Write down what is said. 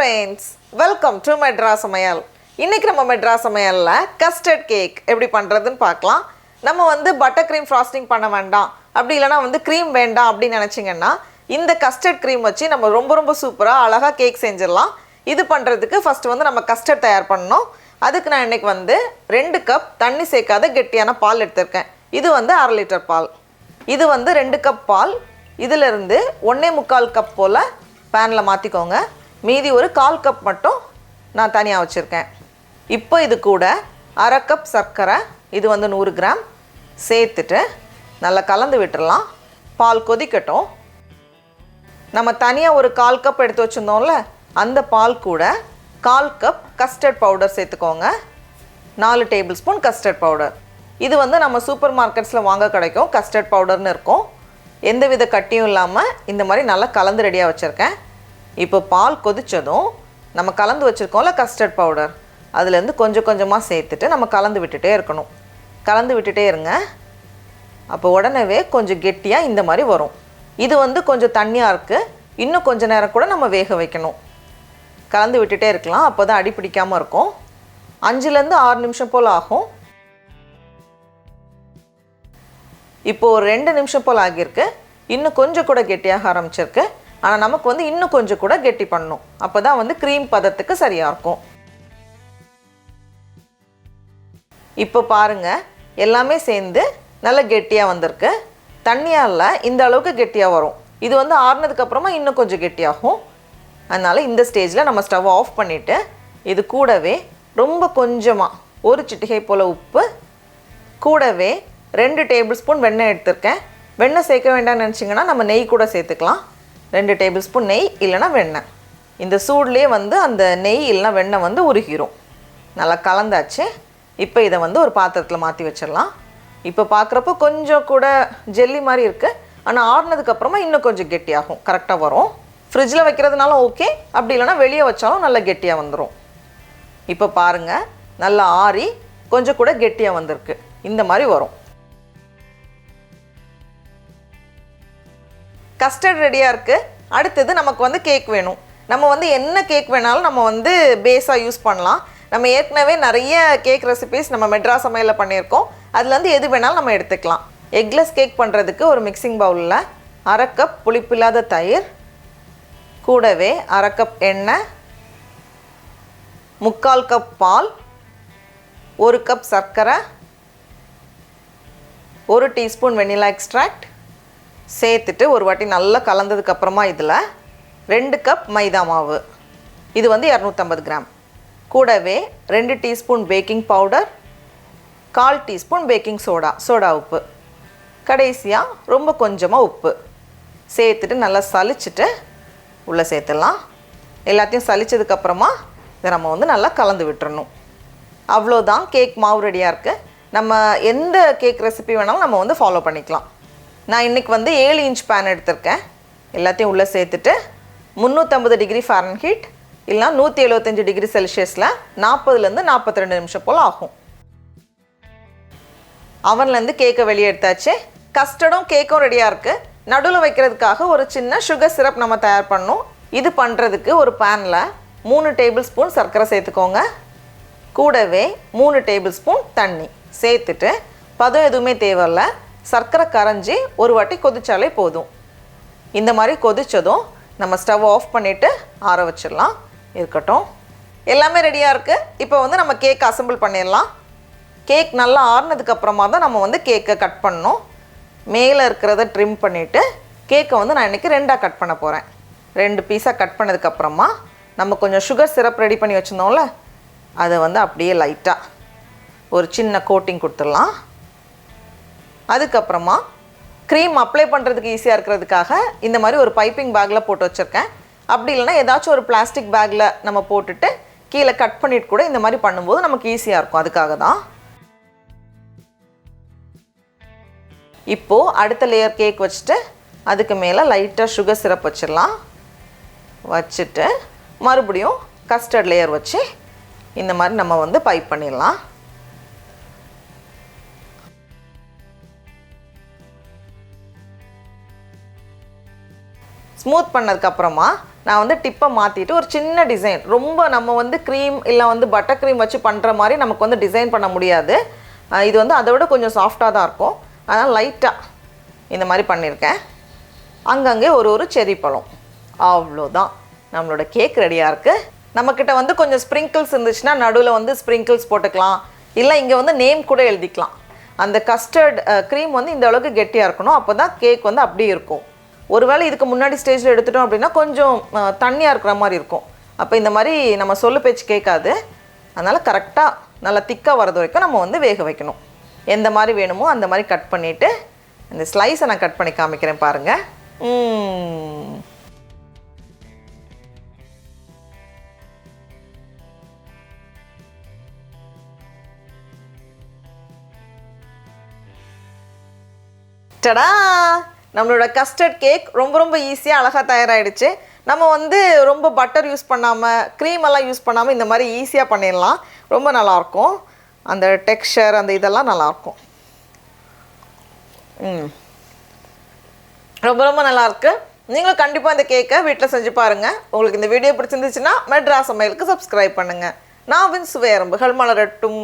friends, welcome to Madras Samayal. இன்னைக்கு நம்ம Madras Samayalல custard cake எப்படி பண்றதுன்னு பார்க்கலாம். நம்ம வந்து butter cream frosting பண்ண வேண்டாம். அப்படி இல்லனா வந்து cream வேண்டாம் அப்படி நினைச்சீங்கன்னா இந்த custard cream வச்சு நம்ம ரொம்ப சூப்பரா அழகா கேக் செஞ்சிரலாம். இது பண்றதுக்கு first வந்து நம்ம custard தயார் பண்ணனும். அதுக்கு நான் இன்னைக்கு வந்து 2 கப் தண்ணி சேர்க்காத கெட்டியான பால் எடுத்துர்க்கேன். இது வந்து 1/2 லிட்டர் பால். இது வந்து 2 கப் பால். இதில இருந்து 1.25 கப் போல panல மாத்திக்கோங்க. மீதி ஒரு 1/4 கப் மட்டும் நான் தனியா வச்சிருக்கேன். இப்போ இது கூட 1/2 கப் சர்க்கரை, இது வந்து 100 கிராம் சேர்த்துட்டு நல்லா கலந்து விட்டுறலாம். பால் கொதிக்கட்டும். நம்ம தனியா ஒரு 1/4 கப் எடுத்து வச்சிருந்தோம்ல, அந்த பால் கூட 1/4 கப் கஸ்டர்ட் பவுடர் சேர்த்துக்கோங்க. 4 டேபிள் ஸ்பூன் கஸ்டர்ட் பவுடர். இது வந்து நம்ம சூப்பர் மார்க்கெட்ஸ்ல வாங்க கிடைக்கும். கஸ்டர்ட் பவுடர்னு இருக்கும். எந்தவித கட்டியும் இல்லாம இந்த மாதிரி நல்லா கலந்து ரெடியா வச்சிருக்கேன். இப்போ பால் கொதிச்சதும் நம்ம கலந்து வச்சிருக்கோம்ல கஸ்டர்ட் பவுடர், அதுல இருந்து கொஞ்சமா சேர்த்துட்டு நம்ம கலந்து விட்டுட்டே இருக்கணும். கலந்து விட்டுட்டே இருங்க. அப்போ உடனே கொஞ்சம் கெட்டியா இந்த மாதிரி வரும். இது வந்து கொஞ்சம் தண்ணியா இருக்கு. இன்னும் கொஞ்ச நேரம் கூட நம்ம வேக வைக்கணும். கலந்து விட்டுட்டே இருக்கலாம். அப்பதான் அடி பிடிக்காம இருக்கும். 5 ல இருந்து 6 நிமிஷம் போல ஆகும். இப்போ 2 நிமிஷம் போல ஆகிருக்கு. இன்னும் கொஞ்சம் கூட கெட்டியாக ஆரம்பிச்சிருக்கு. ஆனா நமக்கு வந்து இன்னும் கொஞ்சம் கூட கெட்டி பண்ணனும். அப்பதான் வந்து க்ரீம் பதத்துக்கு சரியா இருக்கும். இப்போ பாருங்க, எல்லாமே சேர்ந்து நல்ல கெட்டியா வந்திருக்கு. தண்ணியா இல்ல, இந்த அளவுக்கு கெட்டியா வரும். இது வந்து ஆறுனதுக்கு அப்புறமா இன்னும் கொஞ்சம் கெட்டியாகும். அதனால இந்த ஸ்டேஜ்ல நம்ம ஸ்டவ் ஆஃப் பண்ணிட்டு இது கூடவே ரொம்ப கொஞ்சமா ஒரு சிட்டிகை போல உப்பு, கூடவே 2 டேபிள் ஸ்பூன் வெண்ணெய் எடுத்துர்க்கேன். வெண்ணெய் சேர்க்க வேண்டாம்னு நினைச்சீங்கன்னா நம்ம நெய் கூட சேர்த்துக்கலாம். 2 டேபிள் ஸ்பூன் நெய் இல்லனா வெண்ணெய். இந்த சூட்லயே வந்து அந்த நெய் இல்லனா வெண்ணெய் வந்து உருகிரும். நல்லா கலந்தாச்சு. இப்போ இத வந்து ஒரு பாத்திரத்துல மாத்தி வச்சிரலாம். இப்போ பார்க்கறப்போ கொஞ்சம் கூட ஜெல்லி மாதிரி இருக்கு. ஆனா ஆறுனதுக்கு அப்புறமா இன்னும் கொஞ்சம் கெட்டியாகும். கரெக்ட்டா வரும். ஃப்ரிட்ஜ்ல வைக்கிறதுனால ஓகே, அப்படி இல்லனா வெளிய வச்சாலும் நல்ல கெட்டியா வந்துரும். இப்போ பாருங்க, நல்லா ஆறி கொஞ்சம் கூட கெட்டியா வந்திருக்கு. இந்த மாதிரி வரும். கஸ்டர்ட் ரெடியா இருக்கு. அடுத்து நமக்கு வந்து கேக் வேணும். நம்ம வந்து என்ன கேக் வேணாலும் நம்ம வந்து பேஸா யூஸ் பண்ணலாம். நம்ம ஏற்கனவே நிறைய கேக் ரெசிபீஸ் நம்ம மெட்ராஸ் சமையல்ல பண்ணியிருக்கோம். அதுல இருந்து எது வேணாலும் நம்ம எடுத்துக்கலாம். எக்லெஸ் கேக் பண்றதுக்கு ஒரு மிக்சிங் பவுல்ல 1/2 கப் புளிப்பில்லாத தயிர், கூடவே 1/2 கப் எண்ணெய், 3/4 கப் பால், 1 கப் சர்க்கரை, 1 டீஸ்பூன் வெனிலா எக்ஸ்ட்ராக்ட் சேர்த்துட்டு ஒரு வாட்டி நல்லா கலந்ததுக்கு அப்புறமா இதுல 2 கப் மைதா மாவு, இது வந்து 250 கிராம், கூடவே 2 teaspoon baking powder, 1/4 teaspoon baking soda உப்பு, கடைசியா ரொம்ப கொஞ்சமா உப்பு சேர்த்துட்டு நல்லா சலிச்சிட்டு உள்ள சேர்த்துடலாம். எல்லாத்தையும் சலிச்சதுக்கு அப்புறமா இதை நம்ம வந்து நல்லா கலந்து விட்டுறணும். அவ்வளோதான், கேக் மாவு ரெடியா இருக்கு. நம்ம எந்த கேக் ரெசிபி வேணாலும் நம்ம வந்து ஃபாலோ பண்ணிக்கலாம். நான் இன்னைக்கு வந்து 7 இன்ச் பேன் எடுத்துர்க்கேன். எல்லாத்தையும் உள்ள சேர்த்துட்டு 350 டிகிரி ஃபாரன்ஹீட் இல்லனா 175 டிகிரி செல்சியஸ்ல 40 ல இருந்து 42 நிமிஷம் போல ஆகும். அவன்ல இருந்து கேக்க வெளிய எடுத்தாச்சு. கஸ்டர்டும் கேக்கும் ரெடியா இருக்கு. நடுவுல வைக்கிறதுக்காக ஒரு சின்ன சுகர் சிரப் நம்ம தயார் பண்ணனும். இது பண்றதுக்கு ஒரு panல 3 டேபிள் ஸ்பூன் சர்க்கரை சேர்த்துக்கோங்க. கூடவே 3 டேபிள் ஸ்பூன் தண்ணி சேர்த்துட்டு பதம் எதுவுமே தேவையில்ல. சர்க்கரை கரைஞ்சி ஒரு வாட்டி கொதிச்சாலே போதும். இந்த மாதிரி கொதிச்சதும் நம்ம ஸ்டவ் ஆஃப் பண்ணிட்டு ஆற வச்சிடலாம். இருக்கட்டும். எல்லாமே ரெடியா இருக்கு. இப்போ வந்து நம்ம கேக் அசெம்பிள் பண்ணிடலாம். கேக் நல்லா ஆறுனதுக்கு அப்புறமா தான் நம்ம வந்து கேக்கை கட் பண்ணணும். மேலே இருக்கிறத ட்ரிம் பண்ணிட்டு கேக்கை வந்து நான் இன்னைக்கு 2ஆ கட் பண்ண போறேன். 2 பீஸா கட் பண்ணதுக்கு அப்புறமா நம்ம கொஞ்சம் சுகர் சிரப் ரெடி பண்ணி வச்சிருந்தோம்ல, அதை வந்து அப்படியே லைட்டா ஒரு சின்ன கோட்டிங் கொடுத்துடலாம். அதுக்கப்புறமா க்ரீம் அப்ளை பண்ணுறதுக்கு ஈஸியாக இருக்கிறதுக்காக இந்த மாதிரி ஒரு பைப்பிங் பேக்கில் போட்டு வச்சுருக்கேன். அப்படி இல்லைனா ஏதாச்சும் ஒரு பிளாஸ்டிக் பேக்கில் நம்ம போட்டுட்டு கீழே கட் பண்ணிட்டு கூட இந்த மாதிரி பண்ணும்போது நமக்கு ஈஸியாக இருக்கும். அதுக்காக தான். இப்போது அடுத்த லேயர் கேக் வச்சுட்டு அதுக்கு மேலே லைட்டாக சுகர் சிரப் வச்சிடலாம். வச்சுட்டு மறுபடியும் கஸ்டர்ட் லேயர் வச்சு இந்த மாதிரி நம்ம வந்து பைப் பண்ணிடலாம். ஸ்மூத் பண்ணதுக்கு அப்புறமா நான் வந்து டிப்பை மாற்றிட்டு ஒரு சின்ன டிசைன், ரொம்ப நம்ம வந்து க்ரீம் இல்லை வந்து பட்டர் க்ரீம் வச்சு பண்ணுற மாதிரி நமக்கு வந்து டிசைன் பண்ண முடியாது. இது வந்து அதை விட கொஞ்சம் சாஃப்டாக தான் இருக்கும். அதனால் லைட்டாக இந்த மாதிரி பண்ணியிருக்கேன். அங்கங்கே ஒரு செர்ரி பழம், அவ்வளோதான் நம்மளோட கேக் ரெடியாக இருக்குது. நம்மக்கிட்ட வந்து கொஞ்சம் ஸ்ப்ரிங்கிள்ஸ் இருந்துச்சுன்னா நடுவில் வந்து ஸ்ப்ரிங்கிள்ஸ் போட்டுக்கலாம், இல்லை இங்கே வந்து நேம் கூட எழுதிக்கலாம். அந்த கஸ்டர்ட் க்ரீம் வந்து இந்த அளவுக்கு கெட்டியாக இருக்கணும், அப்போ தான் கேக் வந்து அப்படியே இருக்கும். ஒருவேளை இதுக்கு முன்னாடி ஸ்டேஜில் எடுத்துட்டோம் அப்படின்னா கொஞ்சம் தண்ணியாக இருக்கிற மாதிரி இருக்கும். அப்போ இந்த மாதிரி நம்ம சொல்லு பேச்சு கேட்காது. அதனால் கரெக்டாக நல்லா திக்காக வரது வரைக்கும் நம்ம வந்து வேக வைக்கணும். எந்த மாதிரி வேணுமோ அந்த மாதிரி கட் பண்ணிவிட்டு இந்த ஸ்லைஸை நான் கட் பண்ணி காமிக்கிறேன் பாருங்கள். டடா, நம்மளோட கஸ்டர்ட் கேக் ரொம்ப ஈஸியாக அழகாக தயாராகிடுச்சு. நம்ம வந்து ரொம்ப பட்டர் யூஸ் பண்ணாமல் க்ரீம் எல்லாம் யூஸ் பண்ணாமல் இந்த மாதிரி ஈஸியாக பண்ணிடலாம். ரொம்ப நல்லாயிருக்கும். அந்த டெக்ஸ்சர் அந்த இதெல்லாம் நல்லாயிருக்கும். ரொம்ப நல்லாயிருக்கு. நீங்களும் கண்டிப்பாக இந்த கேக்கை வீட்டில் செஞ்சு பாருங்கள். உங்களுக்கு இந்த வீடியோ பிடிச்சிருந்துச்சுன்னா மெட்ராஸ் சமையலுக்கு சப்ஸ்கிரைப் பண்ணுங்கள். நாவின் சுவையரம்புகள் மலரட்டும்.